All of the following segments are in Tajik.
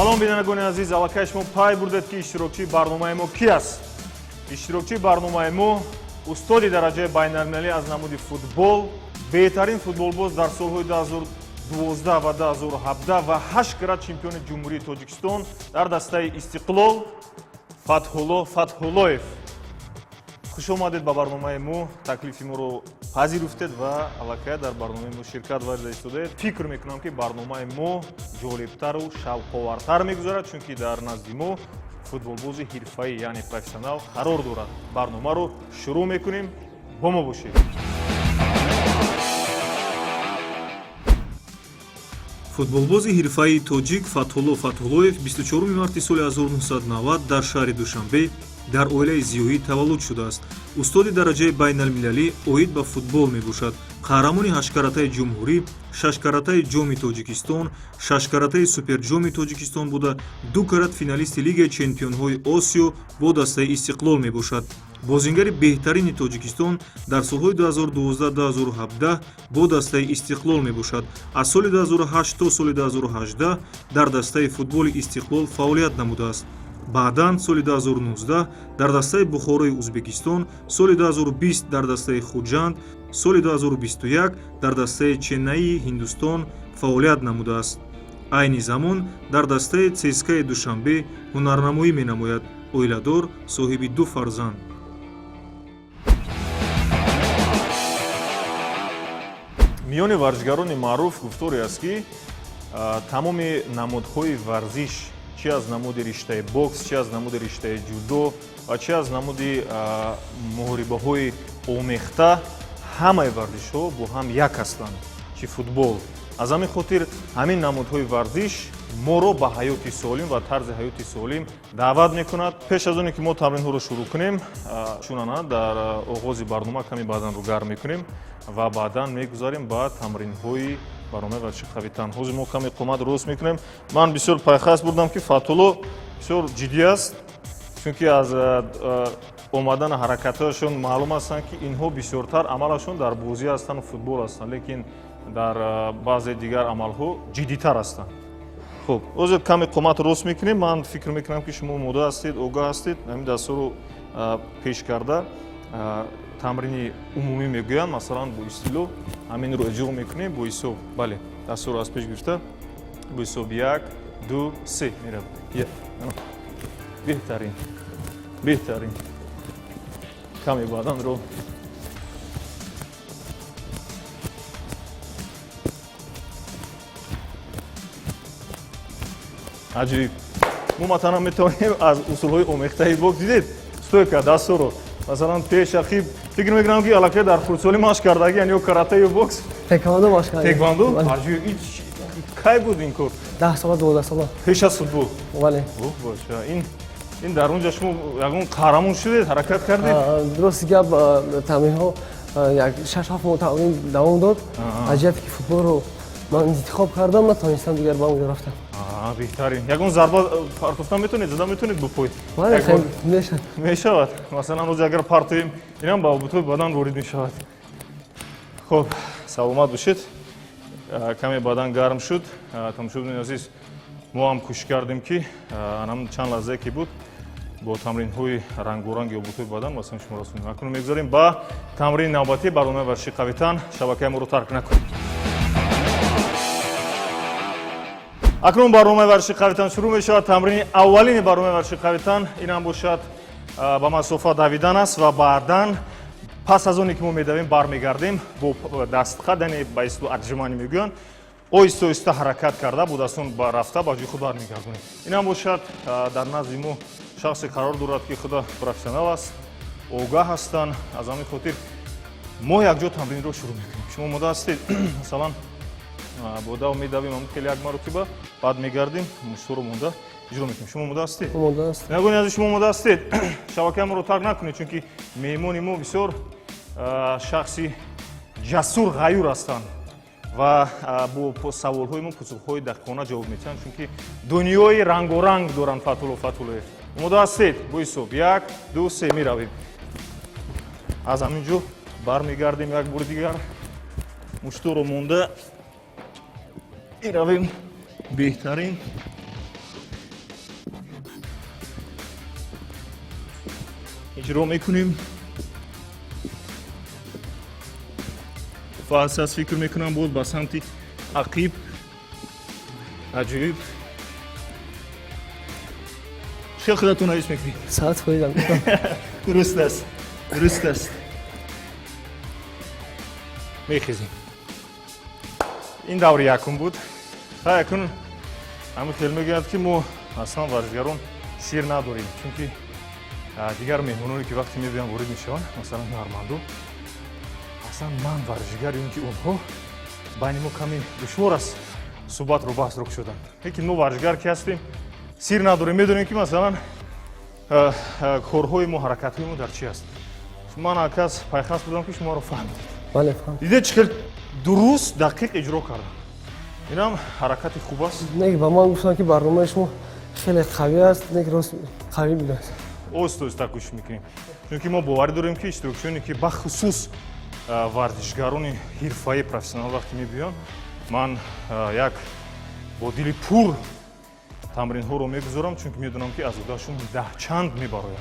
салом бинандагони азиз, аллакай шумо пай бурдед ки иштирокчии барномаи мо ки аст? иштирокчии барномаи мо устоди дараҷаи байналмилалӣ аз намуди футбол, беҳтарин футболбоз дар солҳои 2012 ва 2017 ва 8 карат чемпиони ҷумҳурии Тоҷикистон дар дастаи Истиқлол Фатҳулло Фатҳуллоев. Хуш омадед ба барномаи мо, таклифи моро пазируфтед ва аллакай дар барномаи мо ширкат варзида истодаед. Фикр мекунам ки барномаи мо ҷолибтару шавқовартар мегузарад, чунки дар назди мо футболбози ҳирфаӣ, яъне профессионал қарор дорад. Барномаро шурӯъ мекунем, бо мо бошед. футболбози ҳирфаии тоҷик Фатҳулло Фатҳуллоев 24 марти соли 1990 дар шаҳри Душанбе дар оилаи зиёӣ таваллуд шудааст. устоди дараҷаи байналмилалӣ оид ба футбол мебошад. қаҳрамони 8 каратаи ҷумҳурӣ, 6 каратаи ҷоми Тоҷикистон, 6 каратаи суперҷоми Тоҷикистон буда 2 карат финалисти Лигаи чемпионҳои Осиё бо дастаи Истиқлол мебошад. бозингари беҳтарини Тоҷикистон дар солҳои 2012-2017 бо дастаи Истиқлол мебошад. аз соли 2008 то соли 2018 дар дастаи футболи Истиқлол фаъолият намудааст. баъдан соли 2019 дар дастаи Бухорои Узбекистон, соли 2020 дар дастаи Хуҷанд, соли 2021 дар дастаи Ченнаии Ҳиндустон фаъолият намудааст. айни замон дар дастаи ЦСКАи Душанбе ҳунарнамоӣ менамояд. оиладор, соҳиби 2 фарзанд. миёни варзишгарони маъруф гуфторе аст ки тамоми намудҳои варзиш, чи аз намуди риштаи бокс, чи аз намуди риштаи ҷудо ва чи аз намуди муҳорибаҳои омехта, ҳамаи варзишҳо бо ҳам як ҳастанд, чи футбол. аз ҳамин хотир ҳамин намудҳои варзиш моро ба ҳаёти солим ва тарзи ҳаёти солим даъват мекунад. пеш аз оне ки мо тамринҳоро шурӯъ кунем, чунана дар оғози барнома каме баданро гарм мекунем ва баъдан мегузарем ба тамринҳои барномаи варзиши қавитан. ҳозир мо каме қомат рост мекунем. ман бисёр пайхаст бурдам ки Фатҳулло бисёр ҷиддӣ аст, чунки аз омадан ҳаракатҳояшон маълум астанд ки инҳо бисёртар амалашон дар бозӣ ҳастанд, футбол ҳастанд, лекин дар баъзе дигар амалҳо ҷиддитар ҳастанд. хуб, ҳозир каме қомат рост мекунем. ман фикр мекунам ки шумо мода ҳастед, огаҳ ҳастед. ҳамин дастҳоро пеш карда тамрини умумӣ мегӯянд, масалан бо истило ҳаминро иҷро мекунем бо ҳисоб. бале, дастҳоро аз пеш гирифта бо ҳисоб 1 2 3 меравад. беҳтарин, беҳтарин. каме баданро аҷиб. мо маталан метавонем аз усулҳои омехтаи бокс дидед, стойка дастҳоро масалан пеш ақиб фикр мекунам ки аллакай дар хурдсолӣ машқ кардагиан ё карате ё бокс. Теквондо машқ кардем. Теквондо? Аҷиб. кай буд ин кор? 10 сола 12 сола. Пеш аз футбол. Бале. Боша. ин дар онҷа шумо ягон қаҳрамон шудед, ҳаракат кардед? Дуруст гап тамринҳо як 6-7 моҳ тамрин давом дод. Аҷиб ки футболро ман интихоб кардам, натонистам дигар ба он рафтам. беҳтарин. ягон зарба партофтан метавонед, зада метавонед бо пой? Бале, хеле мешавад. Мешавад. Масалан ҳозир агар партоем, инам ба бутои бадан ворид мешавад. хуб, саломат бошед. каме бадан гарм шуд. тамошобини азиз, мо ҳам кӯшиш кардем ки анам чанд лаҳзае ки буд бо тамринҳои рангоранг ё бутои бадан васони шумо расонем. акнун мегузарем ба тамрини навбатӣ барномаи варзиши қавитан. шабакаи моро тарк накунед. акнун барномаи варзиши қавитан шурӯъ мешавад. тамрини аввалини барномаи варзиши қавитан инам бошад ба масофа давидан аст ва баъдан пас аз оне ки мо медавем бармегардем бо дастхат, яъне ба исло аджиманӣ мегӯянд, оҳиста оҳиста ҳаракат карда бо дастон рафта ба ҷои худ бармегардонем. инам бошад дар назди мо шахсе қарор дорад ки худа профессионал аст, огаҳ ҳастанд. аз ҳамин хотир мо якҷо тамринро шурӯъ мекунем. шумо мода ҳастед? масалан бода медавем хеле як маротиба, баъд мегардем мушторо монда иҷро мекунем. шумо мода ҳастед? Мода аст. ягони аз шумо мода ҳастед? шабакаи моро тарк накунед, чунки меҳмони мо бисёр шахси ҷасур ғаюр ҳастанд ва бо саволҳои мо посухҳои дақиқона ҷавоб медиҳанд, чунки дунёи рангоранг доранд. Фатҳулло Фатҳуллоев, мода ҳастед? бо ҳисоб 1 2 3 меравем. аз ҳамин ҷо бармегардем як бори дигар. мушторо монда меравем. беҳтарин. اجرا میکنیم. فاصله فکر میکنم بود با سمت عقیب عجیب. چه خودتون حس میکنید؟ ساعت خودم درست است. درست است. میخیزیم. این دور یکم بود. تا یکم همون خیلی میگوید که ما اصلا ورزشگران سیر نداریم، چون دیگر مهمونانی که وقتی میبینم وارد میشن مثلا نارماندو اصلا من ورزشگریم که اونها بین ما کمی دشوار است صحبت رو بحث رو شدن. لیکن ما ورزشگر که هستیم سیر نداریم، میدونیم که مثلا کارهای ما حرکت‌های ما در چی است. من اکاس پایخاص بودم که شما رو فهمیدید. بله فهم. دیده چقدر درست دقیق اجرا کردم. اینم حرکت خوب است. نه با من گفتن که برنامه شما خیلی قوی است، نه راست قوی بود. اوست گوش میکنیم، چون که ما باور داریم که اینستروکشنی که بخصوص ورزشگران حرفه‌ای پروفسیونال وقتی میبیان من یک با دل پور تمرین ها رو میگذارم، چون که میدونم که از اوداشون ده چند میبرایم.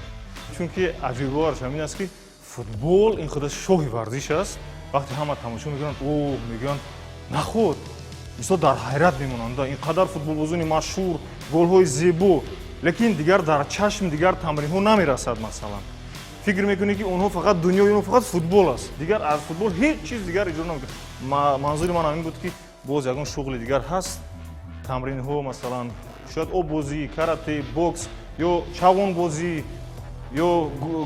چون که عجیب‌آورش همین است که فوتبال این خودش شاه ورزش است. وقتی همه تماشا میکنن او میگن نخود مثلا در حیرت میمونند اینقدر فوتبال بازی مشهور، گل های زیبا، لیکن دیگر در چشم دیگر تمرین ها نمیرسد. مثلا فکر میکنی که اونها فقط دنیای اونها فقط فوتبال است، دیگر از فوتبال هیچ چیز دیگر اجرا نمیکنه. منظور من همین بود که باز یگان شغل دیگر هست، تمرین ها مثلا شاید آب بازی، کاراته، بوکس یا چوان بازی یا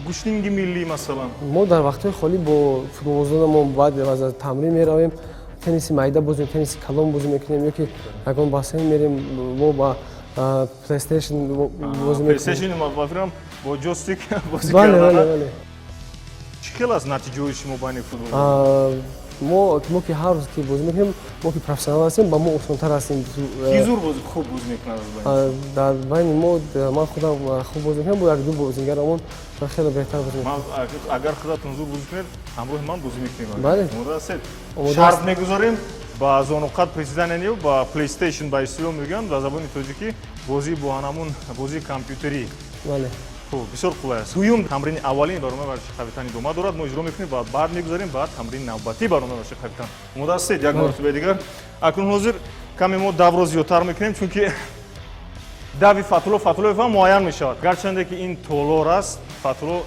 گوشتینگ ملی. مثلا ما در وقت خالی با فوتبال‌بازان ما بعد از تمرین میرویم، تنیس میدان بازی، تنیس کلام بازی میکنیم، یا که یگان باسن میریم ما با پلی استیشن بازی پلی میکنیم. استیشن ما بفرم با جوستیک بازی بله کردن. بله بله. چی خیلی از نتیجه شما بین فوتبال؟ ما که هر روز که بازی میکنیم، ما که پروفسیونال هستیم با ما اصلاًتر هستیم. کی زور بازی خوب بازی میکنه از بین؟ در بین ما من خودم خوب بازی میکنم، با یک دو بازیگرمون خیلی بهتر بازی میکنم. اگر خودتون زور بازی کنید همراه من بازی میکنیم. بله. شرط میگذاریم با زانوقات پرسیدن با پلی استیشن با استیو میگن با زبان تاجیکی بازی با همون بازی کامپیوتری. بله. خب بسیار خوب است. دوم تمرین اولین برنامه ورزش کاپیتانی دوما دارد، ما اجرا میکنیم و بعد میگذاریم بعد تمرین نوبتی برنامه ورزش کاپیتان. مدت یک مرتبه دیگر اکنون حاضر کمی ما دو زیادتر میکنیم، چون که دوی فاتولو و معین میشود. گرچنده که این تولور است، فاتولو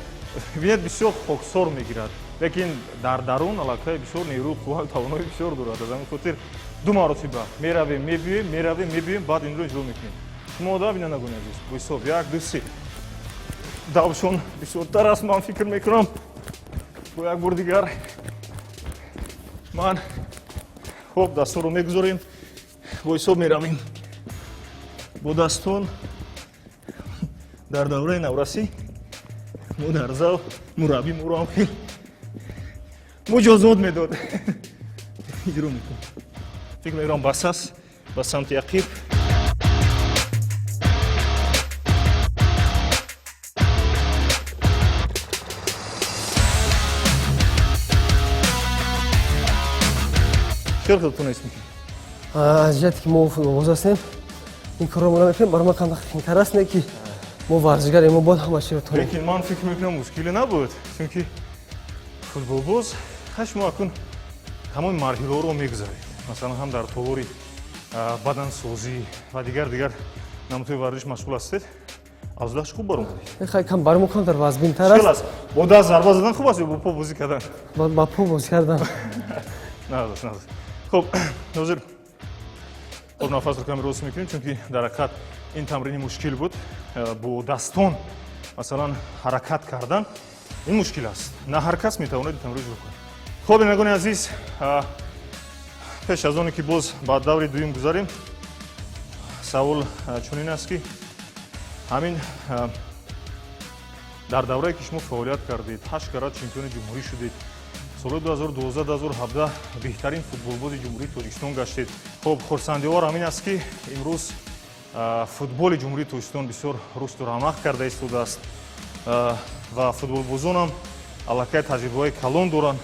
ببینید بسیار خاکسار میگیرد، لیکن در درون علاقه بسیار نیرو قوت توانایی بسیار دارد. از همین خاطر دو مرتبه میرویم میبینیم بعد این رو اجرا میکنیم. شما دا ببینید نگونید عزیز. بسیار یک دو سه دوشون بسیارتر است. من فکر میکنم با یک بار دیگر من خوب دستور رو میگذاریم با حساب میرویم با دستون در دوره نورسی مدرزا مربی ما رو هم خیلی مجازات میداد. اجرا میکنم. فکر میکنم بس است به سمت عقیب. چرا خودتون حس میکنید؟ از جهتی که ما فوتبال‌باز هستیم این کار رو میکنیم، برای ما کم خطر است نه که ما ورزشگر ما باید همه چی رو تونیم. لیکن من فکر میکنم مشکلی نبود، چون که فوتبال‌باز هشت ماه کن تمام مرحله رو میگذارید. مثلا هم در طور بدن سازی و دیگر نمودهای ورزش مشغول هستید. از داشت خوب برون کنید. خیلی کم برای ما کم در وزبین تر خیلی است. است. با دست ضربه زدن خوب است یا با پا بازی کردن؟ با پا بازی کردن. نه. خب ناظر خب نفس رو کمی راست میکنیم، چون که در حقیقت این تمرین مشکل بود. با دستان مثلا حرکت کردن این مشکل است. نه هر کس میتواند تمرین رو کنه. خب بینندگان عزیز، پیش از آنکه باز بعد دوره دوم گذاریم، سوال چنین است که همین در دوره که شما فعالیت کردید 8 کرات چمپیون جمهوری شدید، سال 2012-2017 بهترین فوتبالباز جمهوری تاجیکستان گشتید. خب خرسندی‌آور همین است که امروز فوتبال جمهوری تاجیکستان بسیار رشد و رونق کرده ایستاده است و فوتبالبازان هم علاقه تجربه‌های کلان دارند.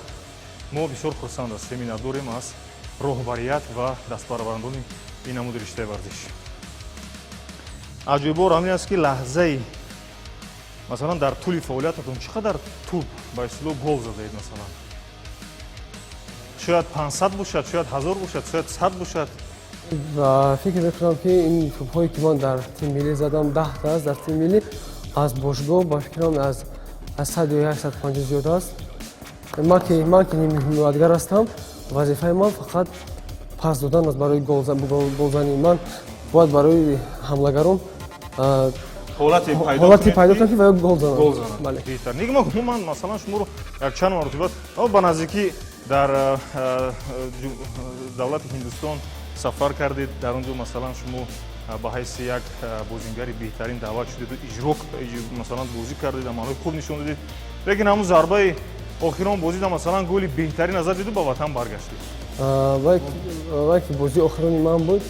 ما بسیار خرسند هستیم می‌داریم از راهبریت و دست‌برآورندگی این نمود رشته ورزش. عجیب‌آور همین است که لحظه масалан дар тӯли фаъолиятатон чӣ қадар тӯб ба истлоҳ гол задаед? Масалан шояд 500 бошад, шояд 1000 бошад, шояд 100 бошад. ва фикр мекунам ки ин тӯбҳое ки ман дар тими миллӣ задам 10 та аст дар тими миллӣ аз бошгоҳ ба фикрам аз 100 ё 150 зиёд аст. ман ки ҳимоятгар ҳастам, вазифаи ман фақат пас додан аст барои голзанӣ. Ман бояд барои ҳамлагарон ҳолати пайдо кунам ки ва гол занам. Бале. Беҳтар. Нигма умуман масалан шуморо якчанд маротиба ба наздикӣ дар давлати Ҳиндустон сафар кардед. Дар он ҷо масалан шумо ба ҳайси як бозингари беҳтарин даъват шудед, иҷро масалан бозӣ кардед, амалҳои хуб нишон додед. Лекин ҳамун зарбаи охирон бозида масалан голи беҳтарин назар диду ба ватан баргаштед. вай ки бозии охирони ман буд,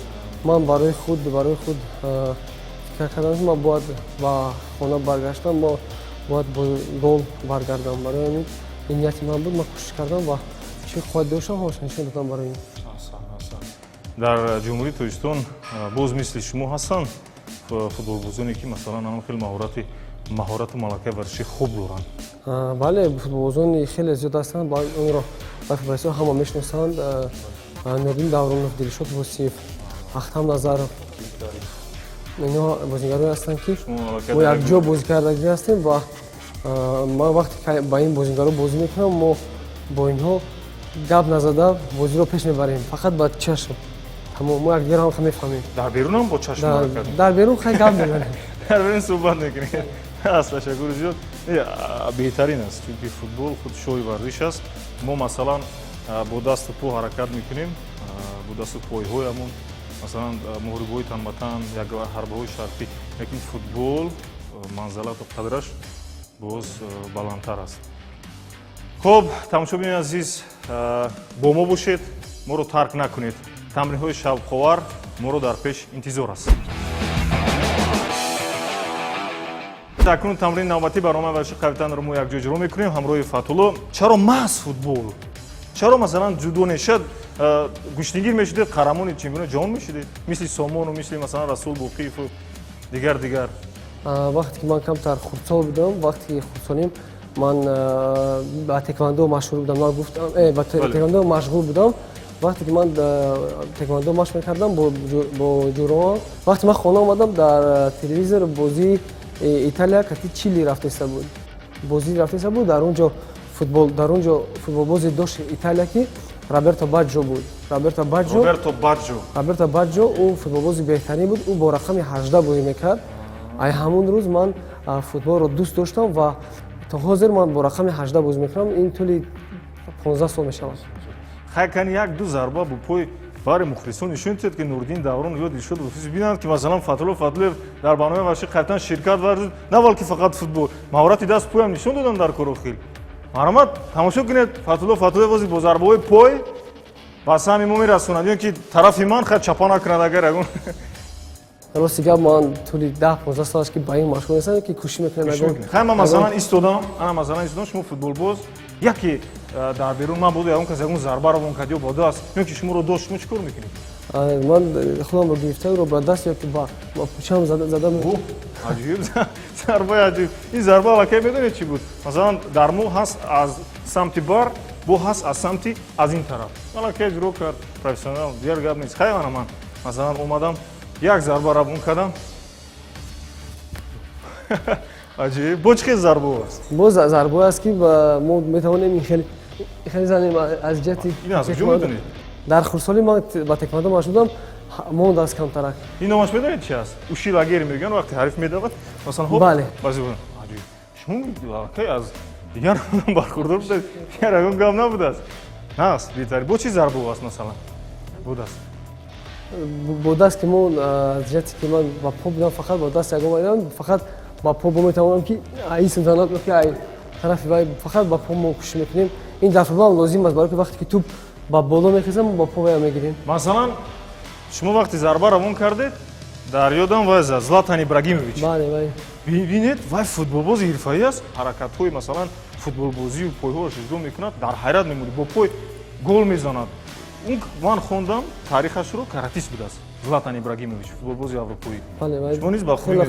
ман барои худ фикр кардам ки ман бояд ба хона баргаштам, бояд бо гол баргардам. Барои ҳамин ин нияти ман буд. Ман кӯшиш кардам ва чӣ қоид доштам ҳамаша нишон додам барои ин. Дар ҷумҳурии Тоҷикистон боз мисли шумо ҳастанд футболбозоне ки масалан анон хеле маҳорату малакаи варзиши хуб доранд? бале, футболбозони хеле зиёд ҳастанд. онро баъзеҳо ҳама мешиносанд. Нурдин Давронов, Дилшод Восиев, Ахтам Назаров, инҳо бозингарое ҳастанд ки мо якҷо бозӣ кардагӣ ҳастем ва ман вақте ки ба ин бозингаро бозӣ мекунам, мо бо инҳо гап назада бозиро пеш мебарем, фақат ба чашм. мо якдигар ҳам мефаҳмем. Дар берун ҳам бо чашм ҳаракат мекунед? Дар берун хай гап мезанем. дар берун суҳбат мекунед. аст ташаккури зиёд. беҳтарин аст, чунки футбол худ шоҳи варзиш аст. мо масалан бо дасту по ҳаракат мекунем, бо дасту пойҳоямон масалан муҳрибҳои танбатан, як ҳарбаҳои шартӣ, лекин футбол манзалату қадраш боз баландтар аст. хуб, тамошобини азиз, бо мо бошед, моро тарк накунед. тамринҳои шавқовар моро дар пеш интизор аст. акнун тамрини навбатӣ барномаи варзиши қавитанро мо якҷо иҷро мекунем ҳамроҳи Фатулло. чаро маҳз футбол? чаро масалан ҷудо нешад гӯштигир мешудед, қаҳрамони чемпиони ҷаҳон мешудед, мисли Сомону, мисли масалан Расул Боқиеву, дигар. вақте ки ман камтар хурдсол будам, вақте ки хурдсолим, ман ба теквондо машғул будам. Ман гуфтам ба теквондо машғул будам. вақте ки ман теквондо машқ мекардам бо ҷуроҳон, вақте ман хона омадам, дар телевизор бозии Италия кати Чили рафтеста буд. Бозӣ рафтеста буд. Дар он ҷо футболбозе дошт Италия ки Роберто Баҷҷо буд. Роберто Баҷҷо ӯ футболбози беҳтарин буд. ӯ бо рақами 18 бозӣ мекард. ай ҳамун рӯз ман футболро дӯст доштам ва то ҳозир ман бо рақами 18 бозӣ мекунам. ин тӯли 15 сол мешавад. хайкани як-ду зарба бо пои бари мухлисон нишон дод ки Нурдин Даврон ё Дилшод Восиев бинанд ки масалан Фатулло дар барномаи варзиши қавитан ширкат варзид, на балки фақат футбол, маҳорати даст поям нишон додан дар корохил. маромад тамошо кунед, Фатулло Восиев бо зарбаҳои пой ба сами мо мерасонад, ё ки тарафи ман хат чапа накунад агар ягон. рости гап ман тӯли 10-15 сол аст ки ба ин машғул ҳастам ки кӯшиш мекунам. хай ман масалан истодам, шумо футболбоз, яке дар берун ман буду ягон кас ягон зарбаро вон кад ё бо даст, ё ки шуморо дошт, шумо чӣ кор мекунед? ман худамро гирифтаро ба даст ё ки ба пӯчам зада. аҷиб зарбаи аҷиб. ин зарба аллакай медонед чӣ буд? Масалан дар мо ҳаст аз самти бар, бо ҳаст аз самти аз ин тараф. аллакай ҷуро кард, профессионал, дигар гап нест. хай ман масалан омадам як зарба равон кардам. аҷиб. бо чӣ хел зарбо аст? бо зарбое аст ки мо метавонем ин хеле занем аз ҷиҳати. ин аз куҷо медонед? дар хурдсолӣ ман ба теквондо машғул будам, монд аз камтарак. ин номаш медонед чӣ аст? ушилагер мегӯянд вақте ҳариф медавад. масалан ҳоп. бале. аҷиб. шумо аллакай аз дигар одам бархурдор будед. дигар ягон гап набудааст. нааст беҳтари. бо чӣ зарбо аст масалан? бо даст. бо даст ки мо аз ҷиҳати ки ман ба по будам, фақат бо даст ягон медам, фақат ба по метавонам ки исм занад ки ай тарафи вай фақат ба по мо кӯшиш мекунем. ин дар футбол лозим аст, барои ки вақте ки туп ба боло мехезам, ба по вая мегирем. масалан шумо вақте зарба равон кардед, дар ёдам вай зад Златан Ибрагимович. бале, вай. бинед вай футболбози ҳирфаӣ аст, ҳаракатҳои масалан футболбозию пойҳоаш иҷро мекунад, дар ҳайрат мемонӣ, бо пой гол мезанад. ман хондам тарихашро каратист будааст. Златан Ибрагимович, футболбози аврупоӣ. бале Шумо низ ба хуб хеле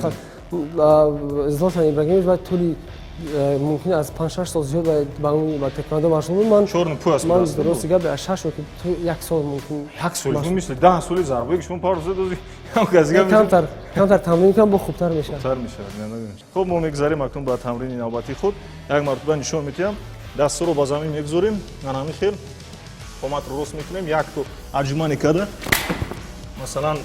медонед. Златан Ибрагимович баъд тӯли мумкин аз 5-6 сол зиёд ба теквондо машғул буд. Ман Чорну пӯ аст. ман дурости гап 6 ки ту 1 сол мумкин 1 сол, ну мисли 10 соли зарбаи шумо пар задоди. камтар тамрин кам бо хубтар мешавад. Тар мешавад. Хуб, мо мегзарем акнун ба тамрини навбати худ. Як мартаба нишон медиҳам. Дастро ба замин мегзорем. Анами хел қоматро рост мекунем. Як то аҷумани када. Масалан,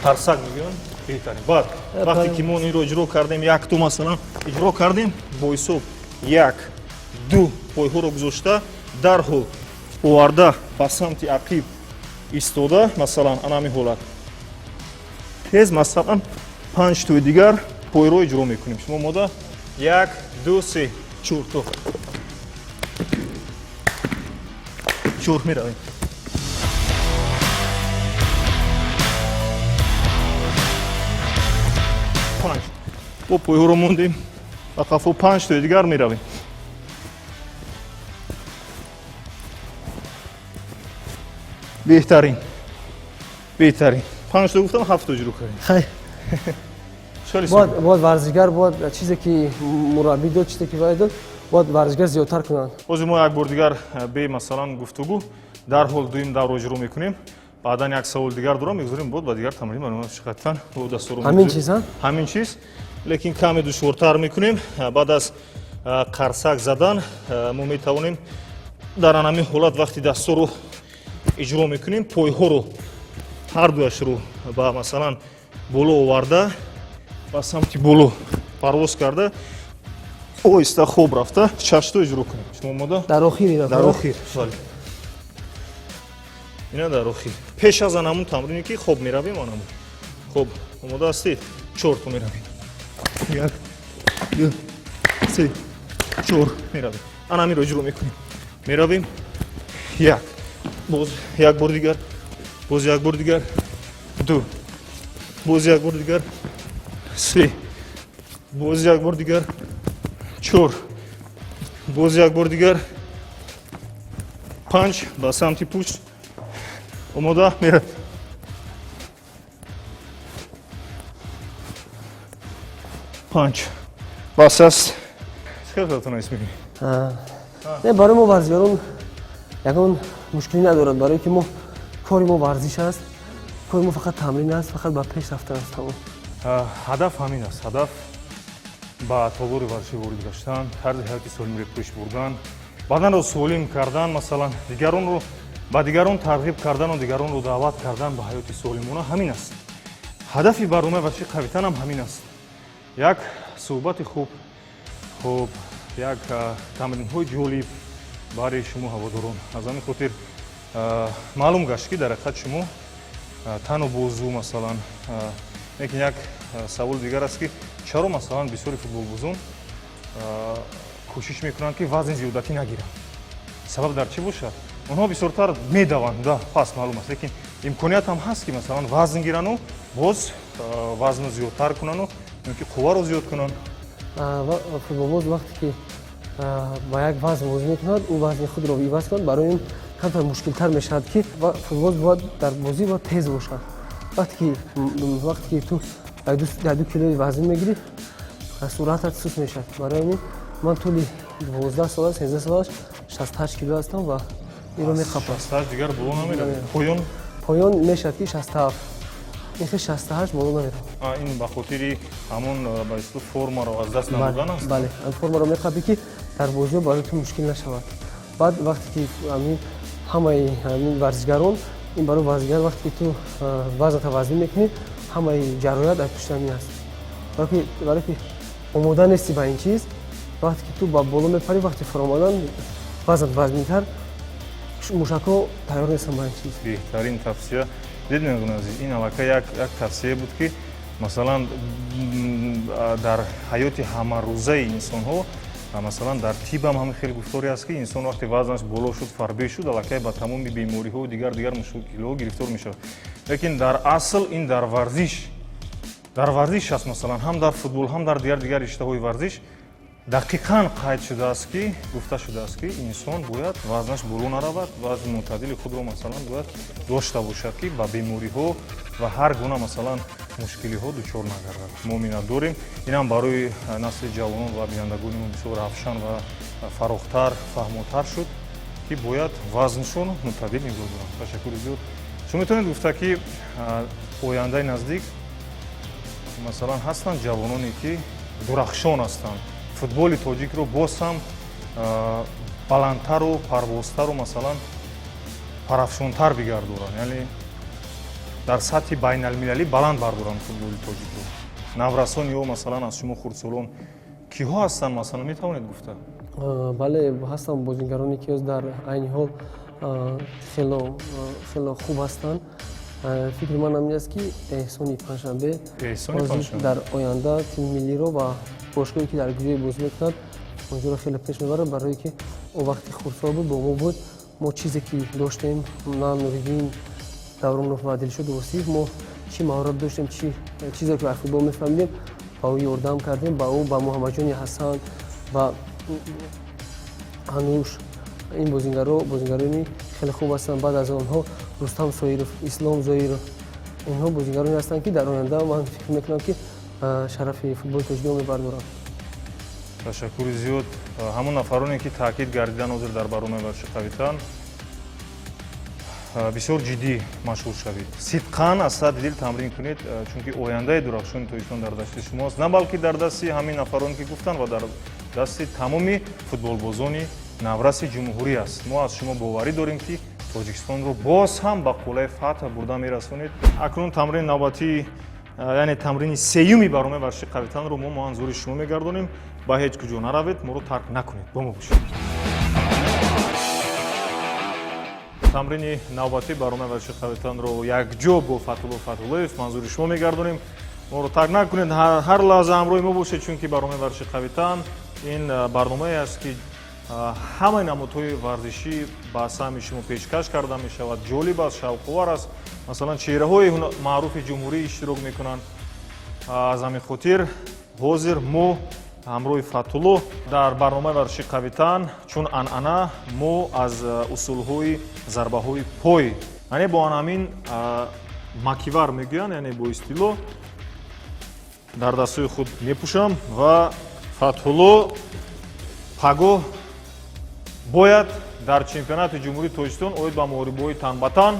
тарсак мегӯям. Беҳтарин. Баъд вақте ки мо инро иҷро кардем, як то масалан иҷро кардем, бо ҳисоб 1, 2 пойҳоро гузошта, дарҳол оварда ба самти ақиб истода, масалан, анами ҳолат. Тез масалан 5 тои дигар пойро иҷро мекунем. Шумо мода 1, 2, 3, 4 то. 4 меравем. бо пойҳоро мондем ба қафо 5 тои дигар меравем. беҳтарин 5 то гуфтам 7 то иҷро кардем. Хай Шали бод варзишгар бод чизе ки мураббӣ дод чизе ки вай дод бод варзишгар зиёдтар кунанд. ҳозир мо як бор дигар бе масалан гуфтугӯ дарҳол дуюм давро иҷро мекунем. Баъдан як савол дигар дорам мегузорем бод ба дигар тамрин барои шиқатан бо дастуро ҳамин чиза ҳамин чиз, лекин каме душвортар мекунем. Баъд аз қарсак задан мо метавонем дар анами ҳолат вақти дастуро иҷро мекунем, пойҳоро ҳардуашро ба масалан боло оварда ба самти боло парвоз карда оҳиста хоб рафта чашто иҷро кунем. Шумо мода дар охири дар охир. Ина дар охир. Пеш аз анамун тамрине ки хоб меравем анамун. Хоб, омода ҳастед? 4 то меравем. 1, 2, 3, 4 меравем. Анамиро иҷро мекунем. Меравем. 1. Боз як бор дигар. Боз як бор дигар. 2. Боз як бор дигар. 3. Боз як бор дигар. 4. Боз як бор дигар. 5 ба самти пушт. Омода меравем. Панч. Бас аст. Хелатон аст мегӯи. не барои мо варзишгарон ягон мушкилӣ надорад, барое ки мо кори мо варзиш аст, кори мо фақат тамрин аст, фақат ба пеш рафтан аст. Ҳадаф ҳамин аст. Ҳадаф ба толори варзиши ворид гаштан, тарзи ҳаёти солимро пеш бурдан, баданро солим кардан, масалан дигаронро ба дигарон тарғиб кардану дигаронро даъват кардан ба ҳаёти солимона ҳамин аст. Ҳадафи барномаи варзиши қавитан ҳам ҳамин аст. Як суҳбати хуб, як тамринҳои ҷолиб барои шумо ҳаводорон. Аз ҳамин хотир маълум гашт ки дар ҳақиқат шумо тану бозу масалан, лекин як саволи дигар аст ки чаро масалан бисёри футболбозон кӯшиш мекунанд ки вазни зиёдатӣ нагиранд. Сабаб дар чӣ бошад? онҳо бисёртар медаванд, да, паст маълум аст, лекин имконият ҳам ҳаст ки масалан вазн гирану боз вазну зиёдтар кунану ки қувваро зиёд кунанд. футболбоз вақте ки ба як вазн бозӣ мекунад, ӯ вазни худро иваз кунад, барои ин камтар мушкилтар мешавад ки футболбоз бояд дар бозӣ бояд тез бошад. Вақте ки ту 2 килои вазн мегирӣ, суръатат суст мешавад. Барои ин ман тӯли 12 сол 13 сол 68 кило ҳастам ва инро мехапам. 68 дигар боло намеравад. Поён мешавад ки 67. ин 68 боло намеравад. Ин ба хотири ҳамон ба исто формаро аз даст намудан аст. Бале, формаро мехапӣ ки дар бозиҳо барои ту мушкил нашавад. Баъд вақте ки ҳамаи варзишгарон ин барои варзишгар вақте ки ту вазната вазнин мекунӣ, ҳамаи ҷароят дар пушти ҳамин аст. Барое ки омода нести ба ин чиз, вақте ки ту ба боло мепарӣ, вақти фуромадан вазнат вазнинтар, мушакҳо тайёр нестанд ба ин чиз. Беҳтарин тавсия. Дидем азиз, ин аллакай як тавсия буд ки масалан дар ҳаёти ҳамарӯзаи инсонҳо, масалан дар тибам ҳамин хеле гуфторе аст ки инсон вақте вазнаш боло шуд, фарбе шуд, аллакай ба тамоми бемориҳо дигар мушкилҳо гирифтор мешавад. Лекин дар асл ин дар варзиш аст, масалан ҳам дар футбол, ҳам дар дигар риштаҳои варзиш дақиқан қайд шудааст ки гуфта шудааст ки инсон бояд вазнаш боло наравад вазни мӯътадили худро масалан бояд дошта бошад ки ба бемориҳо ва ҳар гуна масалан мушкилиҳо дучор нагардад. Мо миннат дорем. Инам барои насли ҷавонон ва бинандагони мо бисёр равшан ва фарохтар фаҳмотар шуд ки бояд вазншон мӯътадил нигоҳ доранд. Ташаккури зиёд. Шумо метавонед гуфта ки ояндаи наздик масалан ҳастанд ҷавононе ки дурахшон ҳастанд. Футболи тоҷикро боз ҳам баландтару парвозтару масалан парафшонтар бигардоранд. Яъне дар сатҳи байналмилалӣ баланд бардоранд футболи тоҷикро. Наврасон ё масалан аз шумо хурдсолон киҳо ҳастанд масалан метавонед гуфта? бале ҳастанд бозигароне ки дар айни ҳол хело хуб ҳастанд. фикри ман ҳамин аст ки эҳсони панҷшанбе дар оянда тими миллиро ва бошгоҳе ки дар гурӯҳ бозӣ мекунад онҷоро хеле пеш мебарад, барое ки он вақти хурдсол буд бо мо буд. Мо чизе ки доштем на Нуриддин, Давронов ва Дилшод Осиев, мо чӣ маҳорат доштем, чӣ чизе ки дар футбол мефаҳмидем ба ӯ ёрдам кардем, ба ӯ, ба Муҳаммадҷони Ҳасан, ба Ануш. Ин бозигарони хеле хуб ҳастанд. Баъд аз онҳо Рустам Соиров, Ислом Зоиров, инҳо бозигароне ҳастанд ки дар оянда ман фикр мекунам ки шарафи футболи тоҷикиро мебардоранд. Ташаккури зиёд. Ҳамон нафароне ки таъкид гардидан ҳозир дар баромаи варзиши қавитан бисёр ҷиддӣ машғул шавед. Сидқан аз садди дил тамрин кунед, чунки ояндаи дурахшони тоҷикистон дар дасти шумост. На балки дар дасти ҳамин нафароне ки гуфтанд ва дар дасти тамоми футболбозони навраси ҷумҳурӣ аст. Мо аз шумо боварӣ дорем ки Тоҷикистонро боз ҳам ба қуллаи фатҳ бурда мерасонед. Акнун тамрини навбатии яъне тамрини сеюми баромаи варзиши қавитанро мо манзури шумо мегардонем. Ба ҳеҷ куҷо наравед, моро тарк накунед. Бо мо бошед. тамрини навбатии баромаи варзиши қавитанро якҷо бо Фатҳулло Фатҳуллоев манзури шумо мегардонем. Моро тарк накунед, ҳар лаҳза ҳамроҳи мо бошед, чунки баромаи варзиши қавитан ин барномае аст ки ҳамаи намудҳои варзишӣ ба саҳми шумо пешкаш карда мешавад. ҷолиб аст, шавқовар аст. Масалан чеҳраҳои маъруфи ҷумҳурӣ иштирок мекунанд. Аз ҳамин хотир ҳозир мо ҳамроҳи Фатҳулло дар барномаи варзиши қавитан чун анъана мо аз усулҳои зарбаҳои пой, яъне бо анамин макивар мегӯянд, яъне бо истилоҳ дар дастҳои худ мепӯшам ва Фатҳулло пагоҳ бояд дар чемпионати ҷумҳурии Тоҷикистон оид ба муҳорибаҳои тан ба тан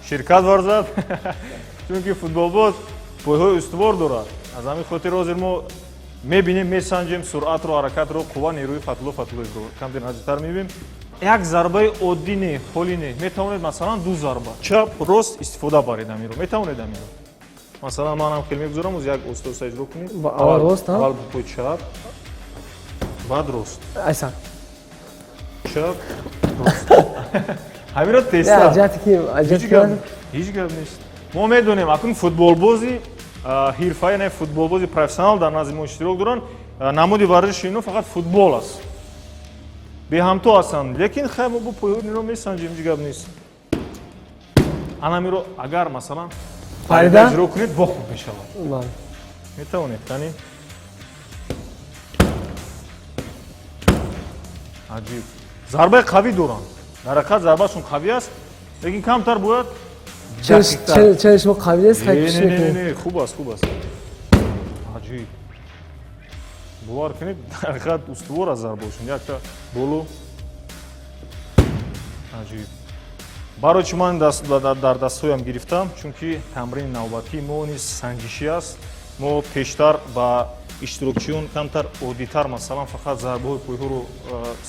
ширкат варзад, чунки футболбоз пойҳои устувор дорад. Аз ҳамин хотир ҳозир мо мебинем, месанҷем суръатро, ҳаракатро, қувва нерӯи Фатҳулло Фатҳуллоевро камтар наздиктар мебинем. Як зарбаи оддӣ не, ҳоли не. Метавонед масалан ду зарба чап рост истифода баред амиро. Метавонед амиро. Масалан манам хел мегузорам, оз як остоста иҷро кунед. Аввал рост, аввал пой чап, баъд рост. Айсан. Чап, рост. Ҳамиро теста. Ҳеҷ гап нест. Мо медонем акун футболбози ҳирфаӣ, не футболбози профессионал дар назди мо иштирок доранд. Намуди варзиши инҳо фақат футбол аст. Беҳамто ҳастанд, лекин хай мо бо пойҳоиро месанҷем, ҳеҷ гап нест. Анамиро агар масалан пайда иҷро кунед, бо хуб мешавад. Метавонед тани. Аҷиб. Зарбаи қавӣ доранд. Дар ҳақиқат зарбашон қавӣ аст, лекин камтар бояд. Чаи шумо қавӣ аст, не, хуб аст, хуб аст. Аҷиб. бовар кунед, дар ҳақиқат устувор аст зарбашон. Якта боло. Аҷиб. Барои чӣ ман дар дастҳоям гирифтам? Чунки тамрини навбатии мо низ санҷишӣ аст. Мо пештар ба иштирокчиён камтар оддитар масалан фақат зарбаҳои пойҳоро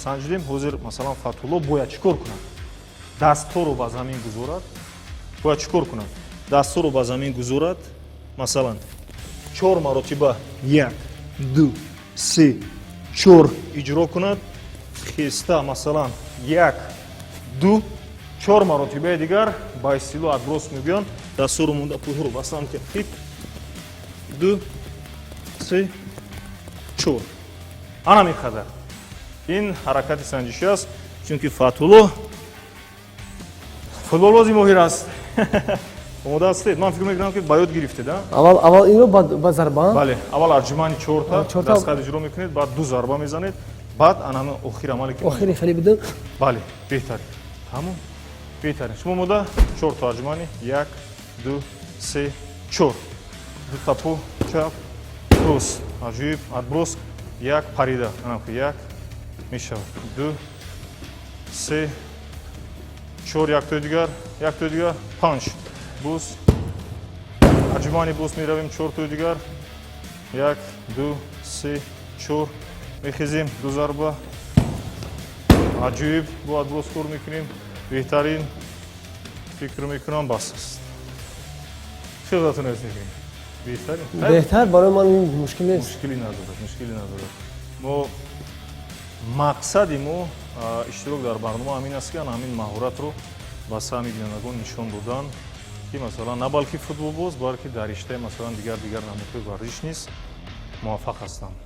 санҷидем. Ҳозир масалан Фатҳулло бояд чӣ кор кунад? Дастҳоро ба замин гузорад. Бояд чӣ кор кунад? Дастҳоро ба замин гузорад. Масалан 4 маротиба 1, 2, 3, 4 иҷро кунад. Хеста масалан 1, 2, 4 маротибаи дигар ба истилоҳ отброс мегӯянд. Дастҳоро монда пойҳоро бастан кунед. 2, 3, 4. Ана меқадар. Ин ҳаракати санҷишӣ аст, чунки Фатҳулло футболбози моҳир аст. омода ҳастед? Ман фикр мекунам ки ба ёд гирифтед, а? аввал инро баъд зарба. бале, аввал арҷумани 4 чорта. дастхат иҷро мекунед, баъд 2 зарба мезанед, баъд анан охир амале ки охири хеле бидем. бале, беҳтарин. Тамом. Беҳтарин. Шумо омода 4 та арҷумани 1 2 3 4. Ду тапу чап, рост, аҷиб, адброс, 1 парида. Анам ки 1 мешавад. 2 3 4 яктои дигар, 5 буз. Арҷумани буз меравем 4 тои дигар. 1 2 3 4 мехезем 2 зарба. Аҷиб, бо адброс кор мекунем. Беҳтарин. Фикр мекунам бас аст. Чӣ затонест мекунем? Беҳтарин. беҳтар барои ман мушкил нест. Мушкилӣ надорад. Мо мақсади мо иштирок дар барнома ҳамин аст ки ҳамин маҳоратро ба саҳми бинандагон нишон додан, ки масалан на балки футболбоз, балки дар риштаи масалан дигар намудҳои варзиш низ муваффақ ҳастанд.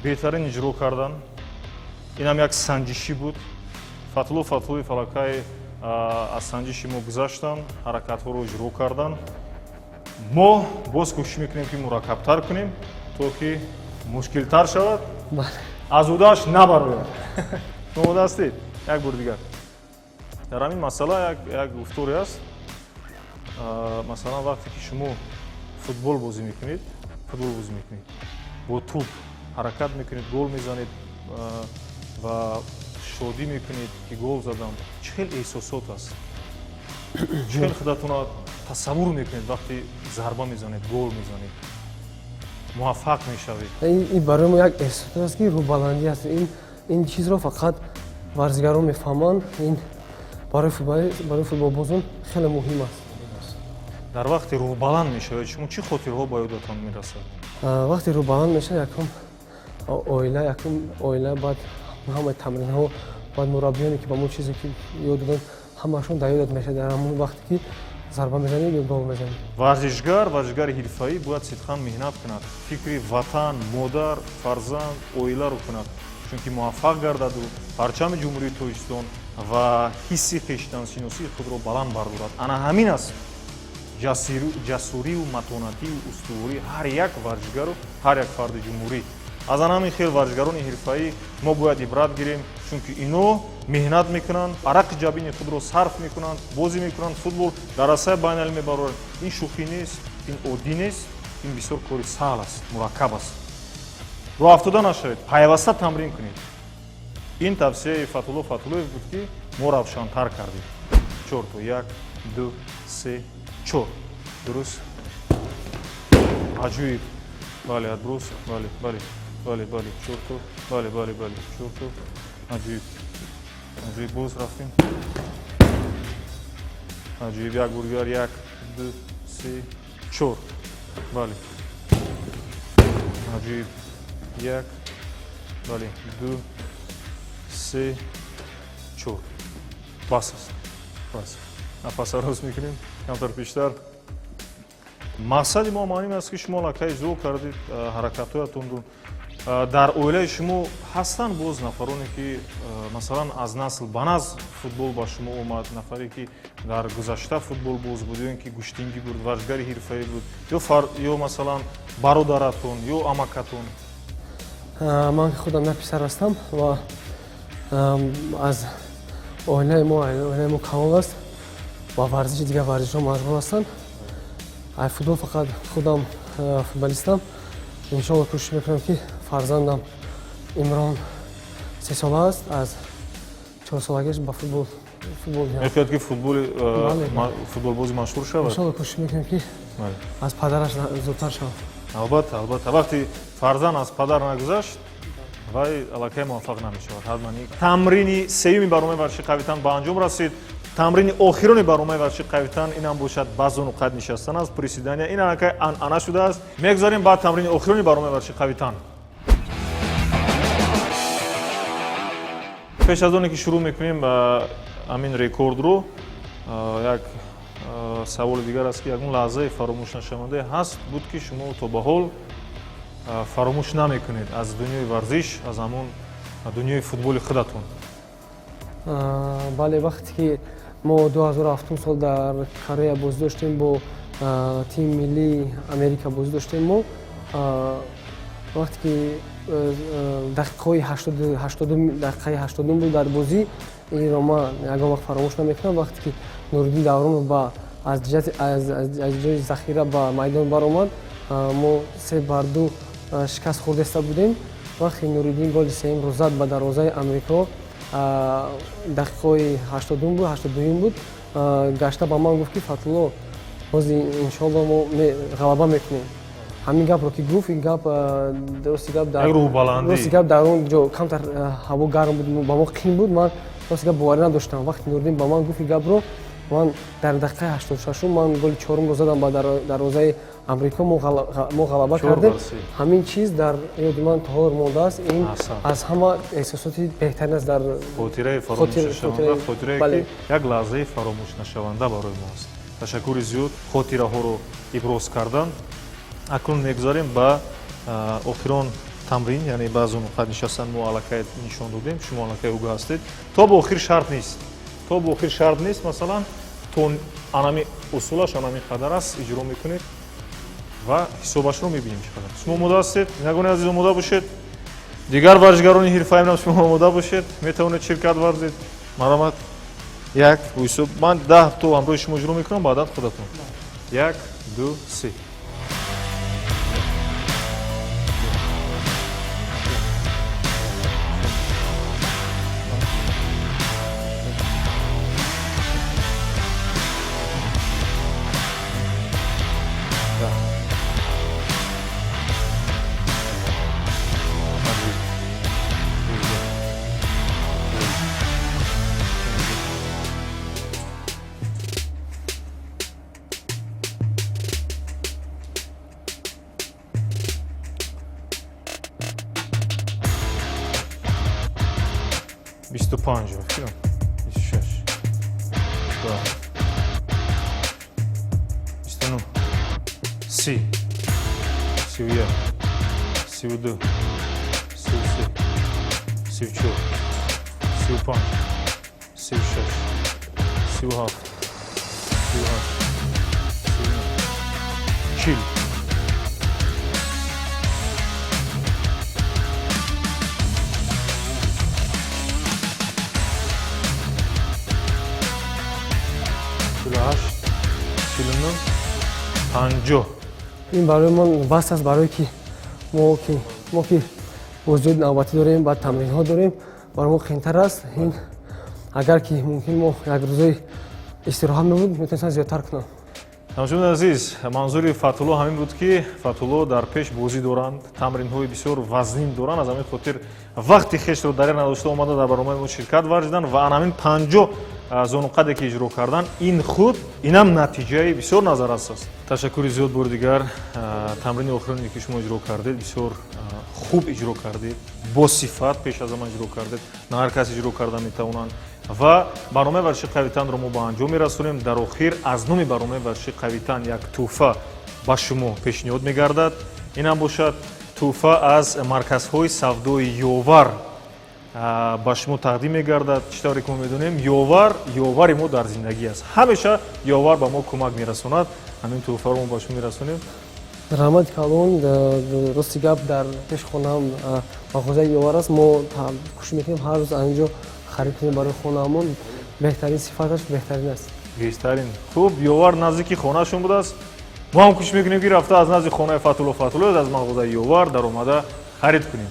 Беҳтарин иҷро кардан. Инам як санҷишӣ буд. Фатлуи Фалакай аз санҷиши мо гузаштанд, ҳаракатҳоро иҷро кардан. Мо боз кӯшиш мекунем ки мураккабтар кунем, то ки мушкилтар шавад, аз удааш набарояд. омода ҳастед? Як бор дигар. Дар ҳамин масъала як гуфторе аст. Масалан вақте ки шумо футбол бозӣ мекунед, бо тӯб ҳаракат мекунед, гол мезанед ва шодӣ мекунед ки гол задам, чӣ хел эҳсосот аст? Чӣ хел худатонро тасаввур мекунед вақте зарба мезанед, гол мезанед, муваффақ мешавед? ин барои мо як эҳсосот аст ки рӯҳбаландӣ аст. ин чизро фақат варзигарон мефаҳманд. ин барои футболбозон хеле муҳим аст. Дар вақте рӯҳбаланд мешавед, шумо чӣ хотирҳо ба ёдатон мерасад? вақте рӯҳбаланд мешавад, якум оила, баъд ҳамаи тамринҳо, баъд мураббиёне ки ба мо чизе ки ёд додан, ҳамаашон дар ёдат мешавад дар ҳамон вақте ки зарба мезанем ё гол мезанем. Варзишгари ҳирфаӣ бояд сидқан меҳнат кунад, фикри ватан, модар, фарзанд, оиларо кунад, чунки муваффақ гардаду парчами ҷумҳурии Тоҷикистон ва ҳисси хештаншиносии худро баланд бардорад. Ана ҳамин аст ҷасурию, матонатию устувории ҳар як варзишгару ҳар як фарди ҷумҳурӣ. аз ан ҳамин хел варзишгарони ҳирфаӣ мо бояд ибрат гирем, чунки ино меҳнат мекунанд, арақи ҷабини худро сарф мекунанд, бозӣ мекунанд, футбол дар асаи байналмилалӣ мебарорад. Ин шӯхӣ нест, ин оддӣ нест, ин бисёр кори саҳл аст, мураккаб аст. роҳафтода нашавед, пайваста тамрин кунед. ин тавсияи Фатуллоев буд ки мо равшантар кардем. 4 то 1 2 3 4 дуруст. аҷиб. бале, адброс. бале. 4 то. бале. 4 то. аҷиб. боз рафтем. аҷиб. як бор дигар. 1 2 3 4. бале. аҷиб. 1 бале. 2 3 4. бас аст. нафаса рост мекунем, камтар пештар. мақсади мо ҳамин аст ки шумо лакай иҷро кардед ҳаракатҳоятонро. дар оилаи шумо ҳастанд боз нафароне ки масалан аз насл ба насл футбол ба шумо омад, нафаре ки дар гузашта футболбоз буд, ё ин ки гӯштингӣ буд, варзишгари ҳирфаӣ буд, ё масалан бародаратон ё амакатон? ман ки худам як писар ҳастам ва аз оилаи мо камол аст ва варзиши дигар варзишҳо машғул ҳастанд. футбол фақат худам футболистам. иншоалло кӯшиш мекунам ки фарзандам Имрон 3 сола аст, аз 4 солагиаш ба футбол мехоҳад ки футболбози машҳур шавад. иншоалло кӯшиш мекунем ки аз падараш зудтар шавад. албатта вақте фарзанд аз падар нагузашт, вай аллакай муваффақ намешавад. ҳатман тамрини сеюми барномаи варзиши қавитан ба анҷом расид. тамрини охирони барномаи варзиши қавитан инам бошад ба зону қайд нишастан аст, приседания. ин аллакай анъана шудааст. мегузарем ба тамрини охирони барномаи варзиши қавитан. пеш аз оне ки шурӯъ мекунем ба ҳамин рекордро, як саволи дигар аст ки ягон лаҳзаи фаромӯшнашавандаe ҳаст буд ки шумо то ба ҳол фаромӯш намекунед аз дунёи варзиш, аз ҳамон дунёи футболи худатон? бале, вақте ки мо 2007 сол дар Корея бозӣ доштем бо тими миллии Америка бозӣ доштем. Мо вақте ки дақиқаҳои 80 буд дар бозӣ, инро ман ягон вақт фаромӯш намекунам. Вақте ки Нуриддин Давронов аз ҷои захира ба майдон баромад, мо 3-2 шикаст хӯрдаиста будем. Вақте Нуриддин голи сеюмро зад ба дарвозаи Амрико, дақиқаҳои 82 буд, гашта ба ман гуфт ки Фатҳулло, ҳозир иншоалло мо ғалаба мекунем. ҳамин гапро ки гуфт, ин гап рости гап дар он ҷо камтар ҳаво гарм буд, ба мо қин буд. Ман рости гап боварӣ надоштам. Вақте Нуриддин ба ман гуфт ин гапро, ман дар дақиқаи 86 ман голи чорумро задам ба дарвозаи Амрико. Мо ғалаба кардем. ҳамин чиз дар ёди ман то ҳол мондааст. Ин аз ҳама эҳсосоти беҳтарин аст дар хотираи фаромӯшнашаванда, хотирае ки як лаҳзаи фаромӯшнашаванда барои мост. Ташаккури зиёд хотираҳоро иброз кардан. Акнун мегузарем ба охирон тамрин, яъне баъзе нуқат нишастан мо аллакай нишон додем, шумо аллакай уга ҳастед. То ба охир шарт нест. То ба охир шарт нест, масалан, то анами усулаш анами қадар аст, иҷро мекунед ва ҳисобашро мебинем чӣ қадар. Шумо омода ҳастед? Ягони азиз омода бошед. Дигар варзишгарони ҳирфаи нам шумо омода бошед. Метавонед ширкат варзед. Маромад. Як, ҳисоб. Ман 10 то ҳамроҳи шумо иҷро мекунам, баъдан худатон. 1, 2, 3. Бисту панҷ, фикрам. 26. 29. 30. 31. 32. 33. 34. 35. 36. 37. 40. ин барои ман баст аст, барое ки мо ки бозиҳои навбатӣ дорем, баъд тамринҳо дорем, барои мо қийтар аст. Ин агар ки мумкин мо як рӯзои истироҳат мебуд, метавонистам зиёдтар кунам. Тамошобини азиз, манзури Фатҳулло ҳамин буд ки Фатҳулло дар пеш бозӣ доранд, тамринҳои бисёр вазнин доранд. Аз ҳамин хотир вақти хешро дар надошта омада дар барномаи мо ширкат варзидан ва анамин 50 зонуқаде ки иҷро кардан, ин худ инам натиҷаи бисёр назаррас аст. Ташаккури зиёд бори дигар. Тамрини охироне ки шумо иҷро кардед, бисёр хуб иҷро кардед, бо сифат пеш аз ҳама иҷро кардед. На ҳар кас иҷро кардан метавонанд. ва барномаи варзиши қавитанро мо ба анҷом мерасонем. Дар охир аз номи барномаи варзиши қавитан як тӯҳфа ба шумо пешниҳод мегардад. Инам бошад тӯҳфа аз марказҳои савдои ёвар ба шумо тақдим мегардад. Чӣ тавре ки мо медонем, ёвари мо дар зиндагӣ аст. Ҳамеша ёвар ба мо кӯмак мерасонад. ҳамин тӯҳфаро мо ба шумо мерасонем. Раҳмати калон, рости гап дар пеши хонаам мағозаи ёвар аст. мо кӯшиш мекунем ҳар рӯз анҷо харид кунем барои хонаамон. беҳтарин сифаташ беҳтарин аст. Беҳтарин. Хуб, ёвар наздики хонашон будааст. мо ҳам кӯшиш мекунем ки рафта аз назди хонаи Фатҳулло аз мағозаи ёвар дар омада харид кунем.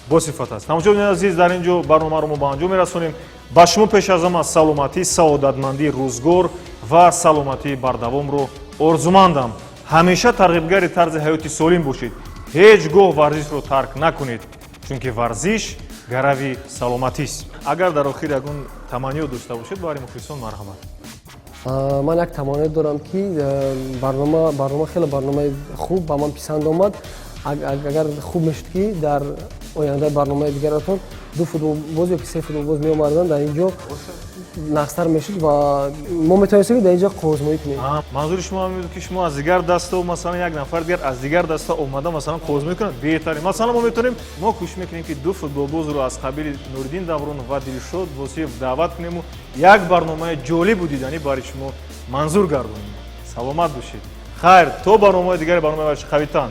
Бо сифат аст. Тамошобини азиз, дар ин ҷо барномаро мо ба анҷом мерасонем. ба шумо пеш аз ҳама саломатӣ, саодатмандӣ, рӯзгор ва саломатии бардавомро орзумандам. ҳамеша тарғибгари тарзи ҳаёти солим бошед. ҳеҷ гоҳ варзишро тарк накунед, чунки варзиш гарави саломатист. Агар дар охир ягон таманниё дошта бошед, барои мухлисон марҳамат. Ман як тамонният дорам ки барнома хеле барномаи хуб ба ман писанд омад. Агар хуб мешуд ки дар ояндаи барномаи дигаратон ду футболбоз ёки се футболбоз меомаданд дар ин ҷо нақстар мешуд ва мо метавонистем дар ин ҷо қозмоӣ кунем. манзури шумо ҳам ки шумо аз дигар даста масалан як нафар дигар аз дигар даста омада масалан қозмоӣ кунад беҳтарин. Масалан мо метавонем мо кӯшиш мекунем ки ду футболбозро аз қабили Нуриддин Даврон ва Дилшод Восиев даъват кунему як барномаи ҷолибу диданӣ барои шумо манзур гардонем. Саломат бошед. хайр то барномаи дигари барномаи Қавитан.